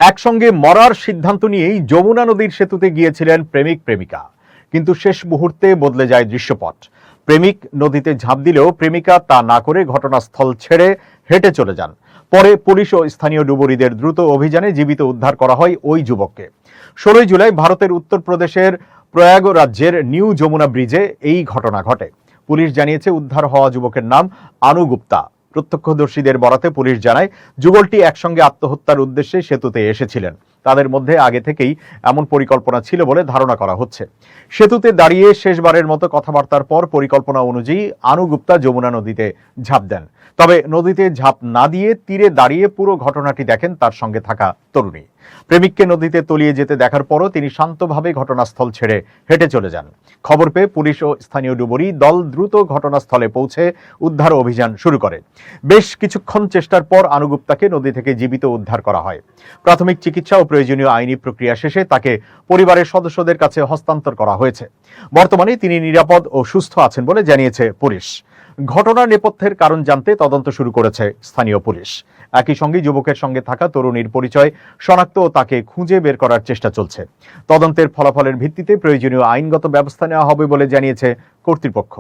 একসঙ্গে মরার সিদ্ধান্ত নিয়েই যমুনা নদীর সেতুতে গিয়েছিলেন প্রেমিক প্রেমিকা, কিন্তু শেষ মুহূর্তে বদলে যায় দৃশ্যপট। প্রেমিক নদীতে ঝাঁপ দিলেও প্রেমিকা তা না করে ঘটনাস্থল ছেড়ে হেঁটে চলে যান। পরে পুলিশ ও স্থানীয় ডুবুরিদের দ্রুত অভিযানে জীবিত উদ্ধার করা হয় ওই যুবককে। 16 জুলাই ভারতের উত্তরপ্রদেশের প্রয়াগরাজ্যের নিউ যমুনা ব্রিজে এই ঘটনা ঘটে। পুলিশ জানিয়েছে উদ্ধার হওয়া যুবকের নাম আনু গুপ্তা। প্রত্যক্ষদর্শীদের বরাতে পুলিশ জানায়, যুগলটি একসঙ্গে আত্মহত্যার উদ্দেশ্যে সেতুতে এসেছিলেন। তাদের মধ্যে আগে থেকেই এমন পরিকল্পনা ছিল বলে ধারণা করা হচ্ছে। সেতুতে দাঁড়িয়ে শেষবারের মতো কথাবার্তার পর পরিকল্পনা অনুযায়ী আনু গুপ্তা যমুনা নদীতে ঝাঁপ দেন। তবে নদীতে ঝাঁপ না দিয়ে তীরে দাঁড়িয়ে পুরো ঘটনাটি দেখেন তার সঙ্গে থাকা তরুণী। প্রেমিককে নদীতে তলিয়ে যেতে দেখার পরও তিনি শান্তভাবে ঘটনাস্থল ছেড়ে হেঁটে চলে যান। খবর পেয়ে পুলিশ ও স্থানীয় ডুবুরি দল দ্রুত ঘটনাস্থলে পৌঁছে উদ্ধার অভিযান শুরু করে। বেশ কিছুক্ষণ চেষ্টার পর আনু গুপ্তাকে নদী থেকে জীবিত উদ্ধার করা হয়। প্রাথমিক চিকিৎসা ও প্রয়োজনীয় আইনি প্রক্রিয়া শেষে তাকে পরিবারের সদস্যদের কাছে হস্তান্তর করা হয়েছে। বর্তমানে তিনি নিরাপদ ও সুস্থ আছেন বলে জানিয়েছে পুলিশ। ঘটনার নেপথ্যের কারণ জানতে তদন্ত শুরু করেছে স্থানীয় পুলিশ। একই সঙ্গে যুবকের সঙ্গে থাকা তরুণীর পরিচয় শনাক্ত ও তাকে খুঁজে বের করার চেষ্টা চলছে। তদন্তের ফলাফলের ভিত্তিতে প্রয়োজনীয় আইনগত ব্যবস্থা নেওয়া হবে বলে জানিয়েছে কর্তৃপক্ষ।